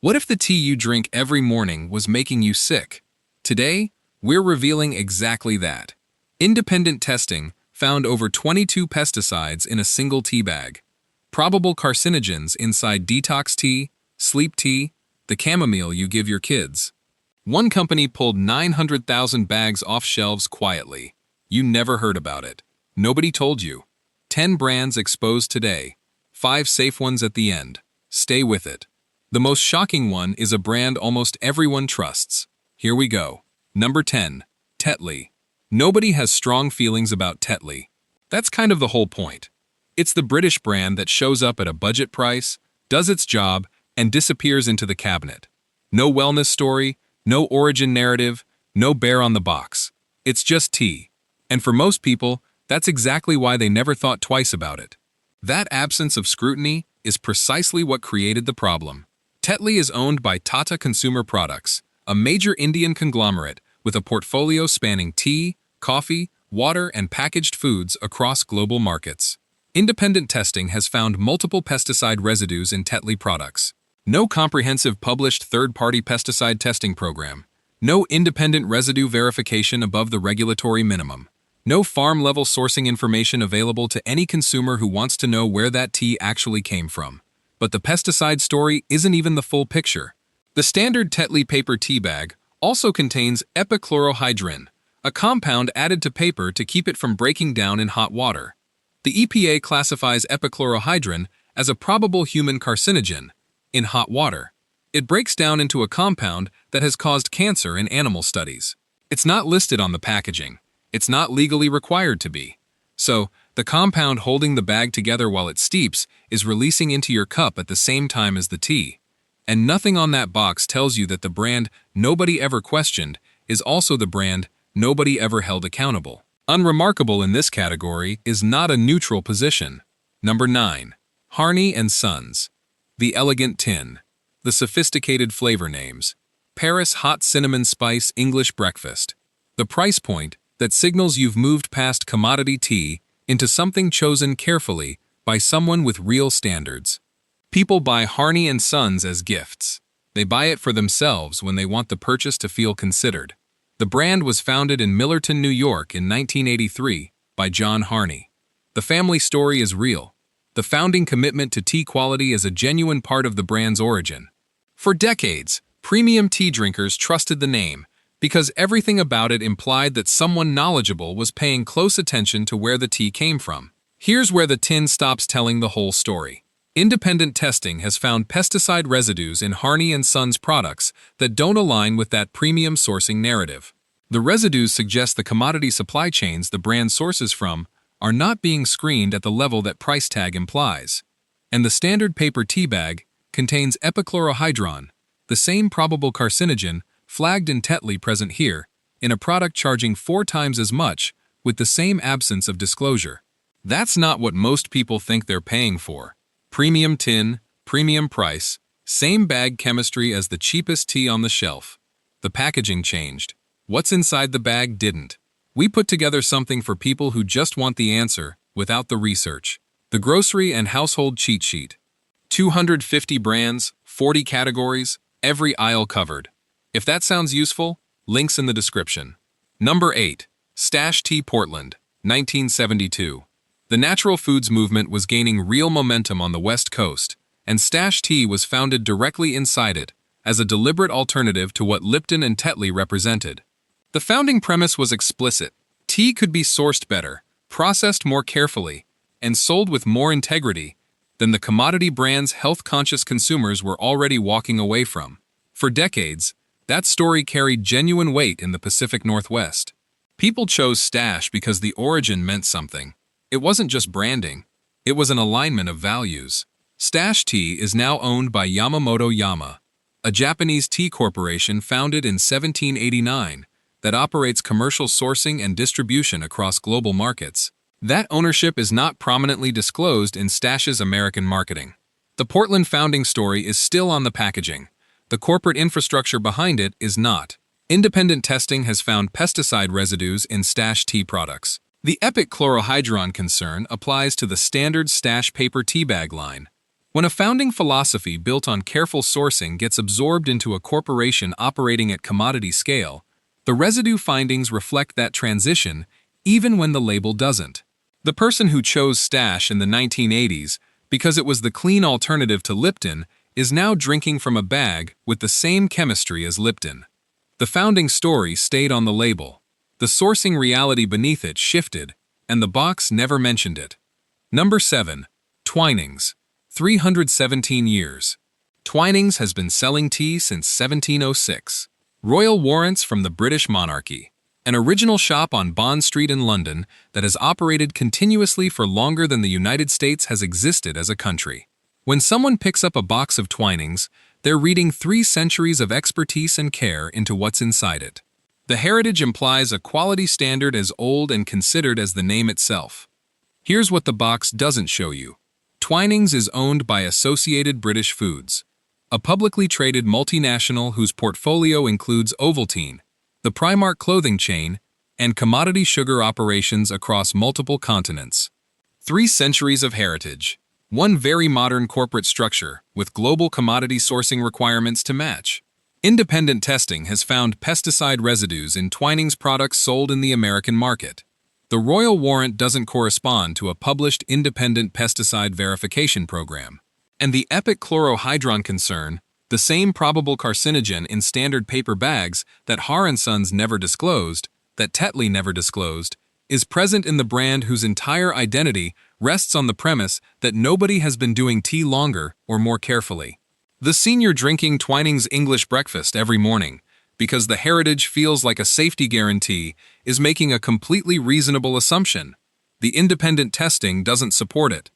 What if the tea you drink every morning was making you sick? Today, we're revealing exactly that. Independent testing found over 22 pesticides in a single tea bag. Probable carcinogens inside detox tea, sleep tea, the chamomile you give your kids. One company pulled 900,000 bags off shelves quietly. You never heard about it. Nobody told you. 10 brands exposed today. 5 safe ones at the end. Stay with it. The most shocking one is a brand almost everyone trusts. Here we go. Number 10. Tetley. Nobody has strong feelings about Tetley. That's kind of the whole point. It's the British brand that shows up at a budget price, does its job, and disappears into the cabinet. No wellness story, no origin narrative, no bear on the box. It's just tea. And for most people, that's exactly why they never thought twice about it. That absence of scrutiny is precisely what created the problem. Tetley is owned by Tata Consumer Products, a major Indian conglomerate with a portfolio spanning tea, coffee, water, and packaged foods across global markets. Independent testing has found multiple pesticide residues in Tetley products. No comprehensive published third-party pesticide testing program. No independent residue verification above the regulatory minimum. No farm-level sourcing information available to any consumer who wants to know where that tea actually came from. But the pesticide story isn't even the full picture. The standard Tetley paper tea bag also contains epichlorohydrin, a compound added to paper to keep it from breaking down in hot water. The EPA classifies epichlorohydrin as a probable human carcinogen in hot water. It breaks down into a compound that has caused cancer in animal studies. It's not listed on the packaging. It's not legally required to be. So, the compound holding the bag together while it steeps is releasing into your cup at the same time as the tea. And nothing on that box tells you that the brand nobody ever questioned is also the brand nobody ever held accountable. Unremarkable in this category is not a neutral position. Number 9. Harney & Sons. The elegant tin. The sophisticated flavor names. Paris Hot Cinnamon Spice English Breakfast. The price point that signals you've moved past commodity tea into something chosen carefully by someone with real standards. People buy Harney & Sons as gifts. They buy it for themselves when they want the purchase to feel considered. The brand was founded in Millerton, New York in 1983 by John Harney. The family story is real. The founding commitment to tea quality is a genuine part of the brand's origin. For decades, premium tea drinkers trusted the name because everything about it implied that someone knowledgeable was paying close attention to where the tea came from. Here's where the tin stops telling the whole story. Independent testing has found pesticide residues in Harney & Sons products that don't align with that premium sourcing narrative. The residues suggest the commodity supply chains the brand sources from are not being screened at the level that price tag implies. And the standard paper tea bag contains epichlorohydrin, the same probable carcinogen flagged in Tetley present here, in a product charging 4 times as much with the same absence of disclosure. That's not what most people think they're paying for. Premium tin, premium price, same bag chemistry as the cheapest tea on the shelf. The packaging changed. What's inside the bag didn't. We put together something for people who just want the answer without the research. The grocery and household cheat sheet. 250 brands, 40 categories, every aisle covered. If that sounds useful, links in the description. Number 8. Stash Tea Portland, 1972. The natural foods movement was gaining real momentum on the West Coast, and Stash Tea was founded directly inside it as a deliberate alternative to what Lipton and Tetley represented. The founding premise was explicit. Tea could be sourced better, processed more carefully, and sold with more integrity than the commodity brands health-conscious consumers were already walking away from. For decades, that story carried genuine weight in the Pacific Northwest. People chose Stash because the origin meant something. It wasn't just branding. It was an alignment of values. Stash Tea is now owned by Yamamoto Yama, a Japanese tea corporation founded in 1789 that operates commercial sourcing and distribution across global markets. That ownership is not prominently disclosed in Stash's American marketing. The Portland founding story is still on the packaging. The corporate infrastructure behind it is not. Independent testing has found pesticide residues in Stash tea products. The epichlorohydrin concern applies to the standard Stash paper tea bag line. When a founding philosophy built on careful sourcing gets absorbed into a corporation operating at commodity scale, the residue findings reflect that transition even when the label doesn't. The person who chose Stash in the 1980s because it was the clean alternative to Lipton is now drinking from a bag with the same chemistry as Lipton. The founding story stayed on the label. The sourcing reality beneath it shifted, and the box never mentioned it. Number 7. Twinings. 317 years. Twinings has been selling tea since 1706. Royal warrants from the British monarchy. An original shop on Bond Street in London that has operated continuously for longer than the United States has existed as a country. When someone picks up a box of Twinings, they're reading 3 centuries of expertise and care into what's inside it. The heritage implies a quality standard as old and considered as the name itself. Here's what the box doesn't show you. Twinings is owned by Associated British Foods, a publicly traded multinational whose portfolio includes Ovaltine, the Primark clothing chain, and commodity sugar operations across multiple continents. 3 centuries of heritage. One very modern corporate structure with global commodity sourcing requirements to match. Independent testing has found pesticide residues in Twinings products sold in the American market. The royal warrant doesn't correspond to a published independent pesticide verification program. And the epic chlorohydron concern, the same probable carcinogen in standard paper bags that Har & Sons never disclosed, that Tetley never disclosed, is present in the brand whose entire identity rests on the premise that nobody has been doing tea longer or more carefully. The senior drinking Twinings English breakfast every morning, because the heritage feels like a safety guarantee, is making a completely reasonable assumption. The independent testing doesn't support it.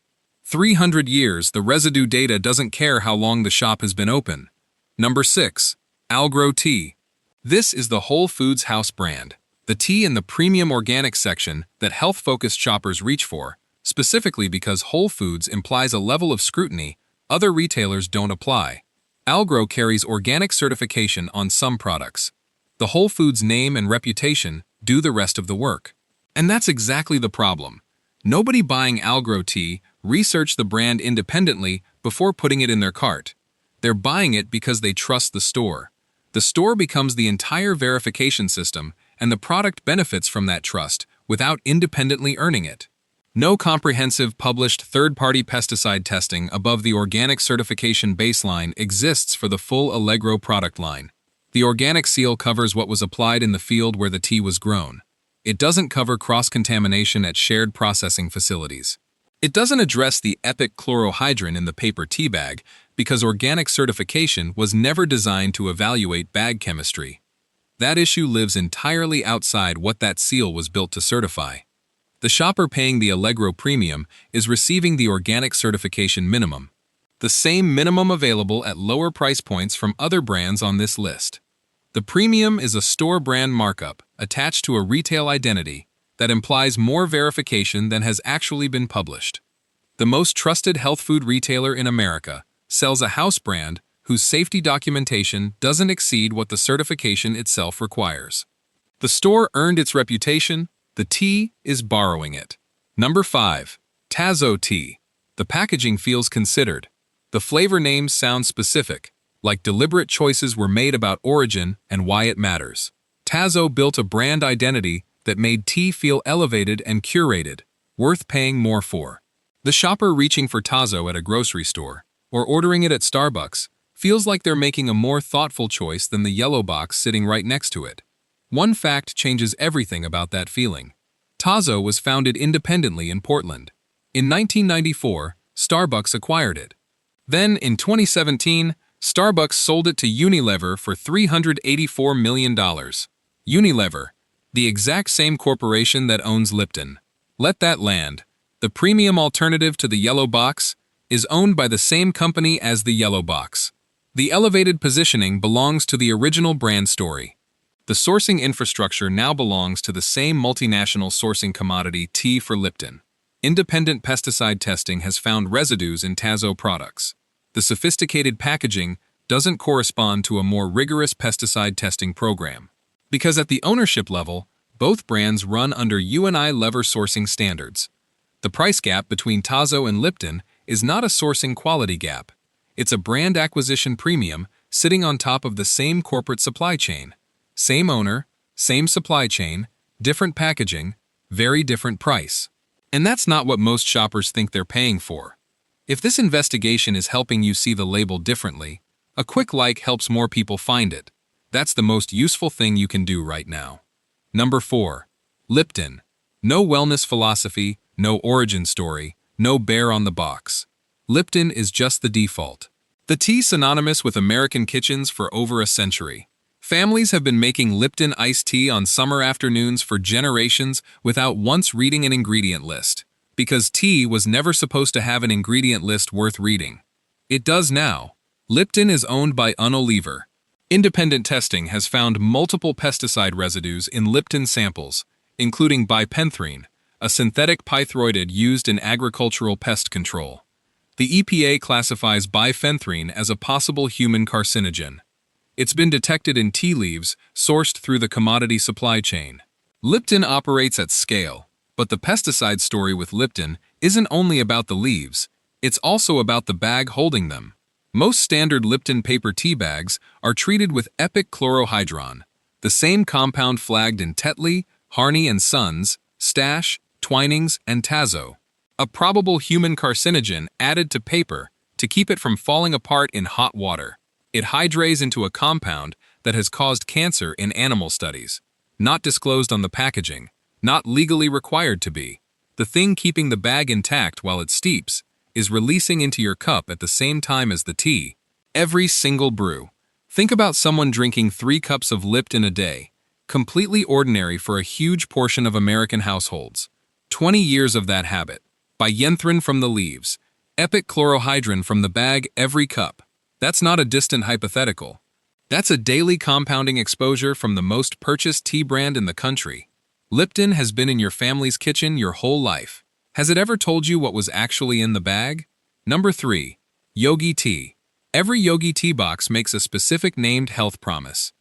300 years, the residue data doesn't care how long the shop has been open. Number 6. Algro Tea. This is the Whole Foods house brand. The tea in the premium organic section that health-focused shoppers reach for, specifically because Whole Foods implies a level of scrutiny other retailers don't apply. Algro carries organic certification on some products. The Whole Foods name and reputation do the rest of the work. And that's exactly the problem. Nobody buying Algro tea researched the brand independently before putting it in their cart. They're buying it because they trust the store. The store becomes the entire verification system, and the product benefits from that trust without independently earning it. No comprehensive published third-party pesticide testing above the organic certification baseline exists for the full Allegro product line. The organic seal covers what was applied in the field where the tea was grown. It doesn't cover cross-contamination at shared processing facilities. It doesn't address the epic chlorohydrin in the paper tea bag because organic certification was never designed to evaluate bag chemistry. That issue lives entirely outside what that seal was built to certify. The shopper paying the Allegro premium is receiving the organic certification minimum, the same minimum available at lower price points from other brands on this list. The premium is a store brand markup attached to a retail identity that implies more verification than has actually been published. The most trusted health food retailer in America sells a house brand whose safety documentation doesn't exceed what the certification itself requires. The store earned its reputation. The tea is borrowing it. Number 5. Tazo Tea. The packaging feels considered. The flavor names sound specific, like deliberate choices were made about origin and why it matters. Tazo built a brand identity that made tea feel elevated and curated, worth paying more for. The shopper reaching for Tazo at a grocery store, or ordering it at Starbucks, feels like they're making a more thoughtful choice than the yellow box sitting right next to it. One fact changes everything about that feeling. Tazo was founded independently in Portland. In 1994, Starbucks acquired it. Then, in 2017, Starbucks sold it to Unilever for $384 million. Unilever, the exact same corporation that owns Lipton. Let that land. The premium alternative to the yellow box is owned by the same company as the yellow box. The elevated positioning belongs to the original brand story. The sourcing infrastructure now belongs to the same multinational sourcing commodity tea for Lipton. Independent pesticide testing has found residues in Tazo products. The sophisticated packaging doesn't correspond to a more rigorous pesticide testing program. Because at the ownership level, both brands run under Unilever sourcing standards. The price gap between Tazo and Lipton is not a sourcing quality gap. It's a brand acquisition premium sitting on top of the same corporate supply chain. Same owner, same supply chain, different packaging, very different price. And that's not what most shoppers think they're paying for. If this investigation is helping you see the label differently, a quick like helps more people find it. That's the most useful thing you can do right now. Number 4. Lipton. No wellness philosophy, no origin story, no bear on the box. Lipton is just the default. The tea synonymous with American kitchens for over a century. Families have been making Lipton iced tea on summer afternoons for generations without once reading an ingredient list, because tea was never supposed to have an ingredient list worth reading. It does now. Lipton is owned by Unilever. Independent testing has found multiple pesticide residues in Lipton samples, including bipenthrene, a synthetic pyrethroid used in agricultural pest control. The EPA classifies bipenthrene as a possible human carcinogen. It's been detected in tea leaves sourced through the commodity supply chain. Lipton operates at scale, but the pesticide story with Lipton isn't only about the leaves, it's also about the bag holding them. Most standard Lipton paper tea bags are treated with epic chlorohydron, the same compound flagged in Tetley, Harney & Sons, Stash, Twinings, and Tazo. A probable human carcinogen added to paper to keep it from falling apart in hot water. It hydrates into a compound that has caused cancer in animal studies. Not disclosed on the packaging, not legally required to be. The thing keeping the bag intact while it steeps is releasing into your cup at the same time as the tea. Every single brew. Think about someone drinking 3 cups of Lipton a day. Completely ordinary for a huge portion of American households. 20 years of that habit. Bipenthrene from the leaves. Epic chlorohydrin from the bag every cup. That's not a distant hypothetical. That's a daily compounding exposure from the most purchased tea brand in the country. Lipton has been in your family's kitchen your whole life. Has it ever told you what was actually in the bag? Number 3. Yogi tea. Every Yogi tea box makes a specific named health promise.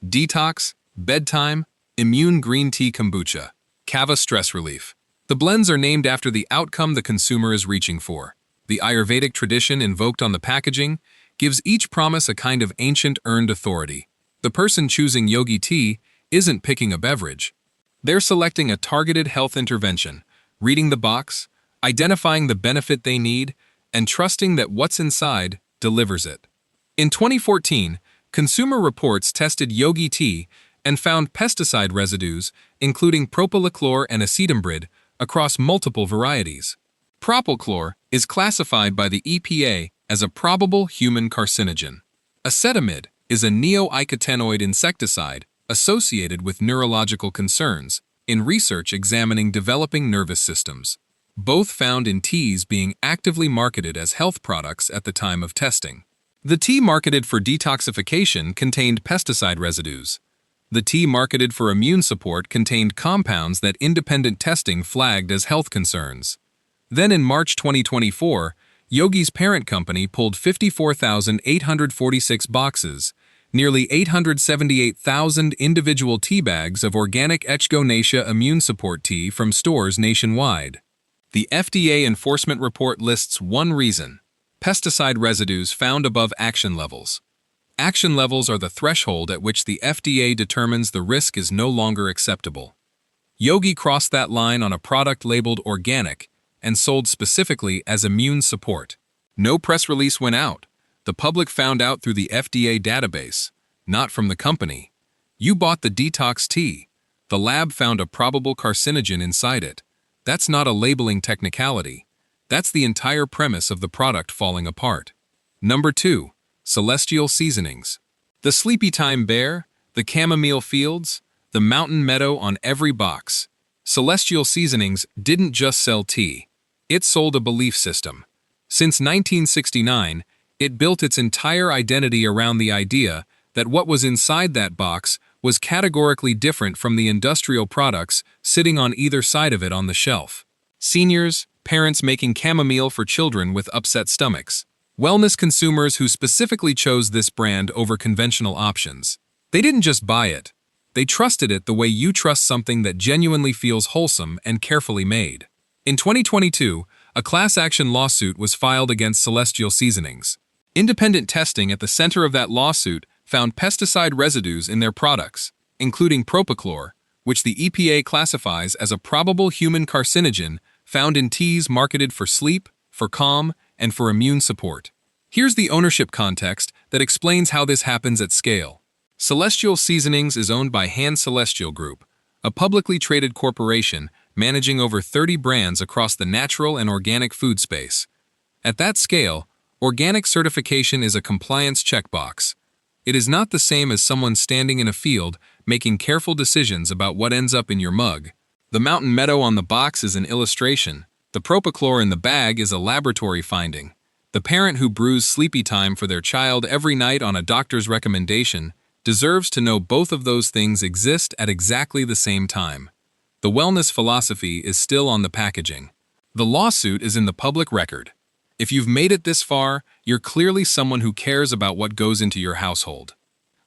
Detox, bedtime, immune green tea kombucha, kava stress relief. The blends are named after the outcome the consumer is reaching for. The Ayurvedic tradition invoked on the packaging gives each promise a kind of ancient earned authority. The person choosing Yogi tea isn't picking a beverage. They're selecting a targeted health intervention, reading the box, identifying the benefit they need, and trusting that what's inside delivers it. In 2014, Consumer Reports tested Yogi tea and found pesticide residues, including propylchlor and acetamiprid, across multiple varieties. Propylchlor is classified by the EPA as a probable human carcinogen. Acetamide is a neonicotinoid insecticide associated with neurological concerns in research examining developing nervous systems, both found in teas being actively marketed as health products at the time of testing. The tea marketed for detoxification contained pesticide residues. The tea marketed for immune support contained compounds that independent testing flagged as health concerns. Then in March 2024, Yogi's parent company pulled 54,846 boxes, nearly 878,000 individual tea bags of organic Echinacea immune support tea from stores nationwide. The FDA enforcement report lists one reason: pesticide residues found above action levels. Action levels are the threshold at which the FDA determines the risk is no longer acceptable. Yogi crossed that line on a product labeled organic and sold specifically as immune support. No press release went out. The public found out through the FDA database, not from the company. You bought the detox tea. The lab found a probable carcinogen inside it. That's not a labeling technicality. That's the entire premise of the product falling apart. Number 2. Celestial seasonings. The Sleepytime Bear, the Chamomile Fields, the Mountain Meadow on every box. Celestial Seasonings didn't just sell tea. It sold a belief system. Since 1969, it built its entire identity around the idea that what was inside that box was categorically different from the industrial products sitting on either side of it on the shelf. Seniors, parents making chamomile for children with upset stomachs. Wellness consumers who specifically chose this brand over conventional options. They didn't just buy it. They trusted it the way you trust something that genuinely feels wholesome and carefully made. In 2022, A class action lawsuit was filed against Celestial Seasonings. Independent testing at the center of that lawsuit found pesticide residues in their products, including propichlor, which the EPA classifies as a probable human carcinogen found in teas marketed for sleep, for calm, and for immune support. Here's the ownership context that explains how this happens at scale. Celestial Seasonings is owned by Han Celestial Group, a publicly traded corporation managing over 30 brands across the natural and organic food space. At that scale, organic certification is a compliance checkbox. It is not the same as someone standing in a field making careful decisions about what ends up in your mug. The mountain meadow on the box is an illustration. The propichlor in the bag is a laboratory finding. The parent who brews sleepy time for their child every night on a doctor's recommendation deserves to know both of those things exist at exactly the same time. The wellness philosophy is still on the packaging. The lawsuit is in the public record. If you've made it this far, you're clearly someone who cares about what goes into your household.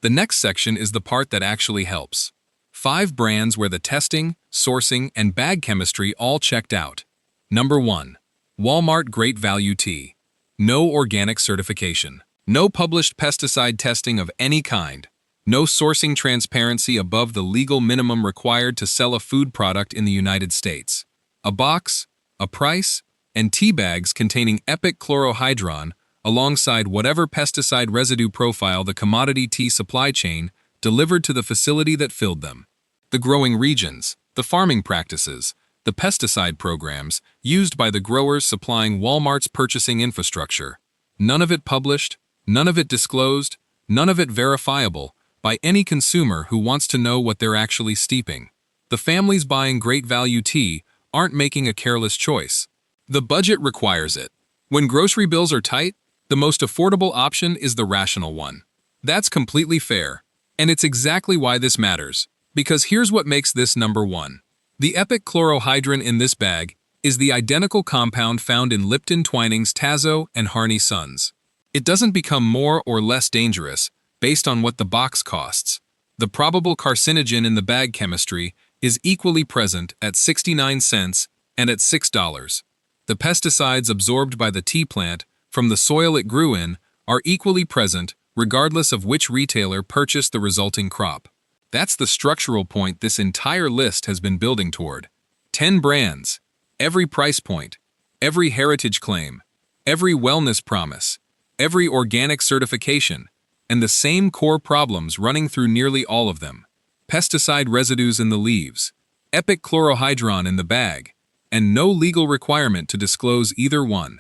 The next section is the part that actually helps. 5 brands where the testing, sourcing, and bag chemistry all checked out. Number 1. Walmart Great Value Tea. No organic certification. No published pesticide testing of any kind. No sourcing transparency above the legal minimum required to sell a food product in the United States. A box, a price, and tea bags containing epic chlorohydron alongside whatever pesticide residue profile the commodity tea supply chain delivered to the facility that filled them. The growing regions, the farming practices, the pesticide programs used by the growers supplying Walmart's purchasing infrastructure. None of it published, none of it disclosed, none of it verifiable by any consumer who wants to know what they're actually steeping. The families buying great value tea aren't making a careless choice. The budget requires it. When grocery bills are tight, the most affordable option is the rational one. That's completely fair. And it's exactly why this matters. Because here's what makes this number 1. The epic chlorohydrin in this bag is the identical compound found in Lipton Twining's Tazo and Harney Sons. It doesn't become more or less dangerous based on what the box costs. The probable carcinogen in the bag chemistry is equally present at 69 cents and at $6. The pesticides absorbed by the tea plant from the soil it grew in are equally present regardless of which retailer purchased the resulting crop. That's the structural point this entire list has been building toward. 10 brands, every price point, every heritage claim, every wellness promise, every organic certification, and the same core problems running through nearly all of them. Pesticide residues in the leaves, epic chlorohydron in the bag, and no legal requirement to disclose either one.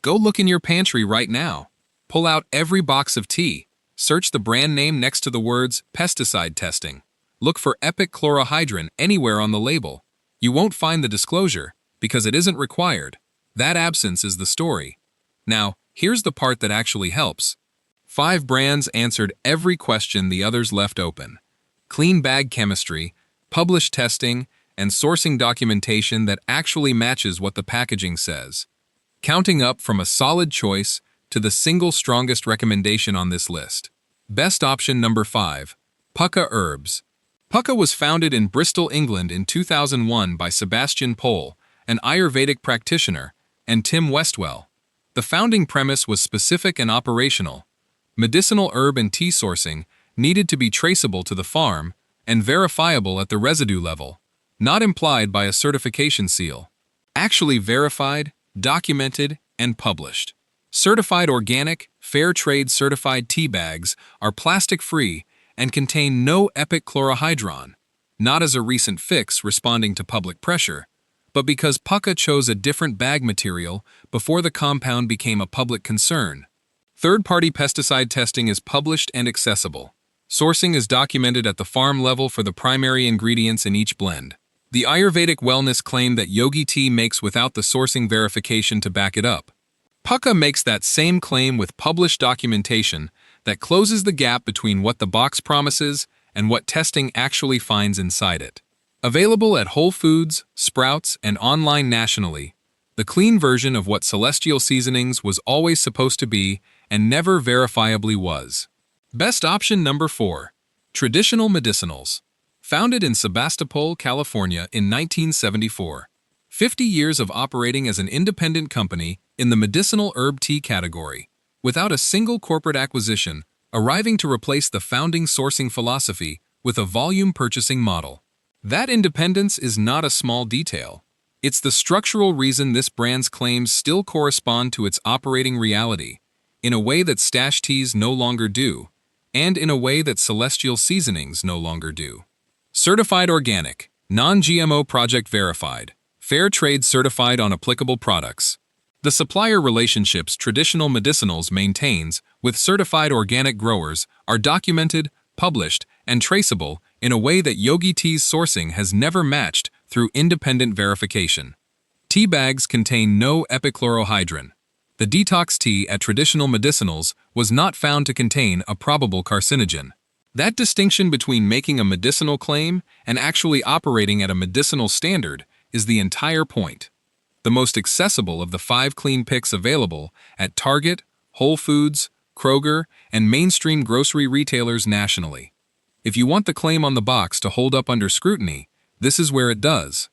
Go look in your pantry right now. Pull out every box of tea. Search the brand name next to the words pesticide testing. Look for epic chlorohydrin anywhere on the label. You won't find the disclosure because it isn't required. That absence is the story. Now, here's the part that actually helps. 5 brands answered every question the others left open. Clean bag chemistry, published testing, and sourcing documentation that actually matches what the packaging says. Counting up from a solid choice to the single strongest recommendation on this list. Best option number 5, Pukka Herbs. Pukka was founded in Bristol, England in 2001 by Sebastian Pohl, an Ayurvedic practitioner, and Tim Westwell. The founding premise was specific and operational. Medicinal herb and tea sourcing needed to be traceable to the farm and verifiable at the residue level, not implied by a certification seal. Actually verified, documented, and published. Certified organic, fair trade certified tea bags are plastic-free and contain no epic chlorohydron, not as a recent fix responding to public pressure, but because Pukka chose a different bag material before the compound became a public concern. Third-party pesticide testing is published and accessible. Sourcing is documented at the farm level for the primary ingredients in each blend. The Ayurvedic wellness claim that yogi tea makes without the sourcing verification to back it up. Pukka makes that same claim with published documentation that closes the gap between what the box promises and what testing actually finds inside it. Available at Whole Foods, Sprouts, and online nationally, the clean version of what Celestial Seasonings was always supposed to be and never verifiably was. Best option number 4, Traditional Medicinals. Founded in Sebastopol, California in 1974. 50 years of operating as an independent company in the medicinal herb tea category, without a single corporate acquisition, arriving to replace the founding sourcing philosophy with a volume purchasing model. That independence is not a small detail. It's the structural reason this brand's claims still correspond to its operating reality, in a way that Stash Teas no longer do, and in a way that Celestial Seasonings no longer do. Certified organic, non-GMO project verified, fair trade certified on applicable products. The supplier relationships traditional medicinals maintains with certified organic growers are documented, published, and traceable in a way that Yogi Tea's sourcing has never matched through independent verification. Tea bags contain no epichlorohydrin. The detox tea at traditional medicinals was not found to contain a probable carcinogen. That distinction between making a medicinal claim and actually operating at a medicinal standard is the entire point. The most accessible of the 5 clean picks available at Target, Whole Foods, Kroger, and mainstream grocery retailers nationally. If you want the claim on the box to hold up under scrutiny, this is where it does.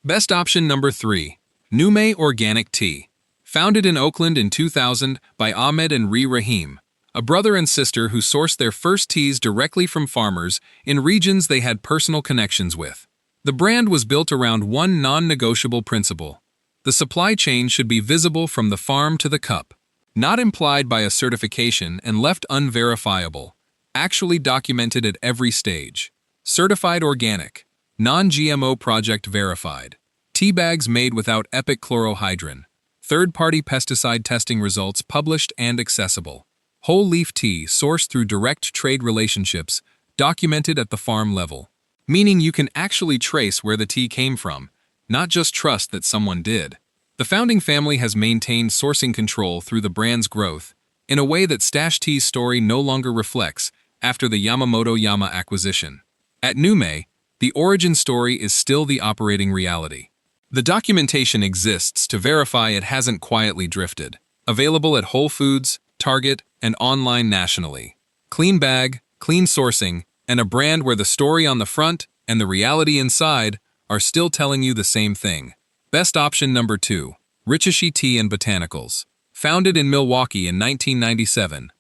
Best option number 3. Nume Organic Tea. Founded in Oakland in 2000 by Ahmed and Rahim, a brother and sister who sourced their first teas directly from farmers in regions they had personal connections with. The brand was built around one non-negotiable principle. The supply chain should be visible from the farm to the cup, not implied by a certification and left unverifiable, actually documented at every stage. Certified organic, non-GMO project verified. Tea bags made without epichlorohydrin. Third-party pesticide testing results published and accessible. Whole leaf tea sourced through direct trade relationships, documented at the farm level. Meaning you can actually trace where the tea came from, not just trust that someone did. The founding family has maintained sourcing control through the brand's growth, in a way that Stash Tea's story no longer reflects after the Yamamoto Yama acquisition. At Nume, the origin story is still the operating reality. The documentation exists to verify it hasn't quietly drifted. Available at Whole Foods, Target, and online nationally. Clean bag, clean sourcing, and a brand where the story on the front and the reality inside are still telling you the same thing. Best option number 2. Richishi Tea and Botanicals. Founded in Milwaukee in 1997.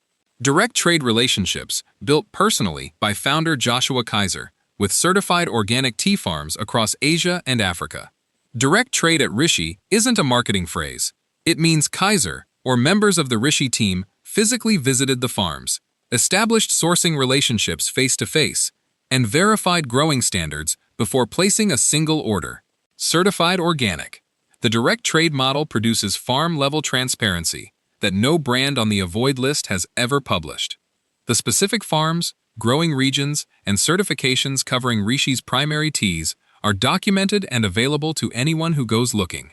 Direct trade relationships built personally by founder Joshua Kaiser with certified organic tea farms across Asia and Africa. Direct trade at Rishi isn't a marketing phrase. It means Kaiser, or members of the Rishi team, physically visited the farms, established sourcing relationships face-to-face, and verified growing standards before placing a single order. Certified organic. The direct trade model produces farm-level transparency that no brand on the avoid list has ever published. The specific farms, growing regions, and certifications covering Rishi's primary teas are documented and available to anyone who goes looking.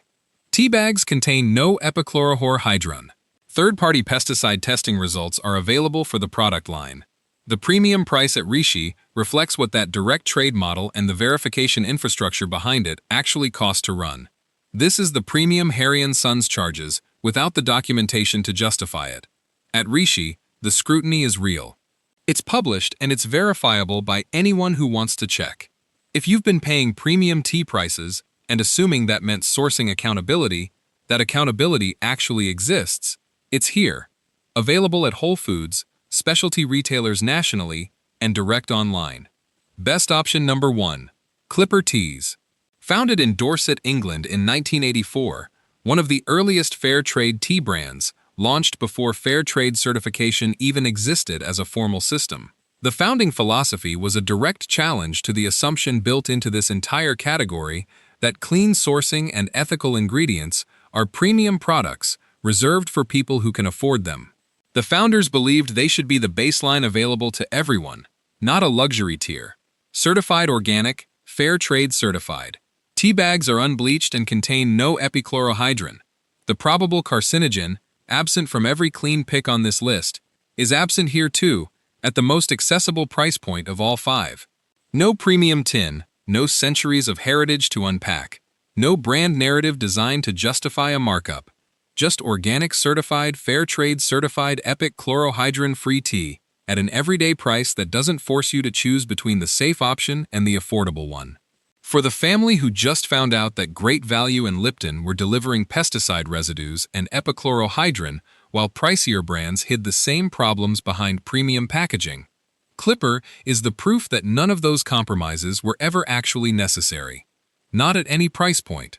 Tea bags contain no epichlorohydrin. Third-party pesticide testing results are available for the product line. The premium price at Rishi reflects what that direct trade model and the verification infrastructure behind it actually cost to run. This is the premium Harry & Sons charges without the documentation to justify it. At Rishi, the scrutiny is real. It's published and it's verifiable by anyone who wants to check. If you've been paying premium tea prices and assuming that meant sourcing accountability, that accountability actually exists, it's here. Available at Whole Foods, specialty retailers nationally, and direct online. Best option number 1. Clipper Teas. Founded in Dorset, England in 1984, one of the earliest fair trade tea brands, launched before fair trade certification even existed as a formal system. The founding philosophy was a direct challenge to the assumption built into this entire category that clean sourcing and ethical ingredients are premium products reserved for people who can afford them. The founders believed they should be the baseline available to everyone, not a luxury tier. Certified organic, fair trade certified. Tea bags are unbleached and contain no epichlorohydrin. The probable carcinogen, absent from every clean pick on this list, is absent here too, at the most accessible price point of all 5. No premium tin, no centuries of heritage to unpack, no brand narrative designed to justify a markup. Just organic certified, fair trade certified epichlorohydrin-free tea at an everyday price that doesn't force you to choose between the safe option and the affordable one. For the family who just found out that Great Value and Lipton were delivering pesticide residues and epichlorohydrin, while pricier brands hid the same problems behind premium packaging, Clipper is the proof that none of those compromises were ever actually necessary. Not at any price point.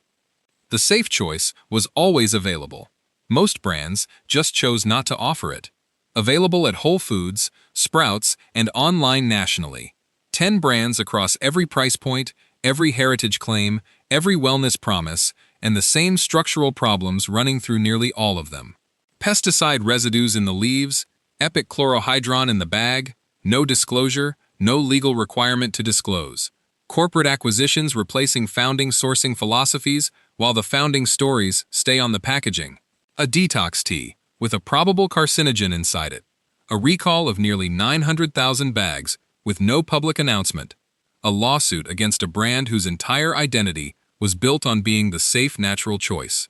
The safe choice was always available. Most brands just chose not to offer it. Available at Whole Foods, Sprouts, and online nationally. 10 brands across every price point, every heritage claim, every wellness promise, and the same structural problems running through nearly all of them. Pesticide residues in the leaves, epichlorohydrin in the bag, no disclosure, no legal requirement to disclose. Corporate acquisitions replacing founding sourcing philosophies while the founding stories stay on the packaging. A detox tea with a probable carcinogen inside it. A recall of nearly 900,000 bags with no public announcement. A lawsuit against a brand whose entire identity was built on being the safe natural choice.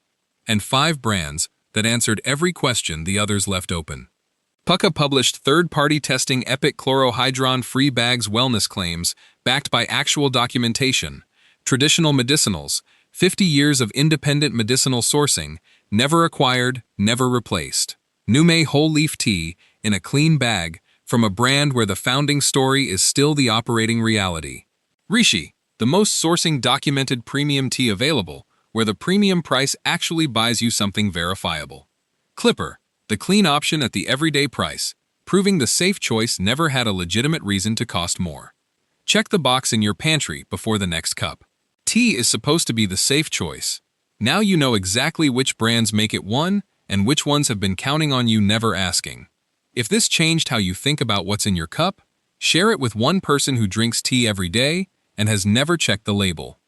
And 5 brands that answered every question the others left open. Pucca published third-party testing epichlorohydrin-free bags wellness claims backed by actual documentation. Traditional medicinals, 50 years of independent medicinal sourcing, never acquired, never replaced. Nume whole leaf tea in a clean bag from a brand where the founding story is still the operating reality. Rishi, the most sourcing documented premium tea available, where the premium price actually buys you something verifiable. Clipper, the clean option at the everyday price, proving the safe choice never had a legitimate reason to cost more. Check the box in your pantry before the next cup. Tea is supposed to be the safe choice. Now you know exactly which brands make it one and which ones have been counting on you never asking. If this changed how you think about what's in your cup, share it with one person who drinks tea every day and has never checked the label.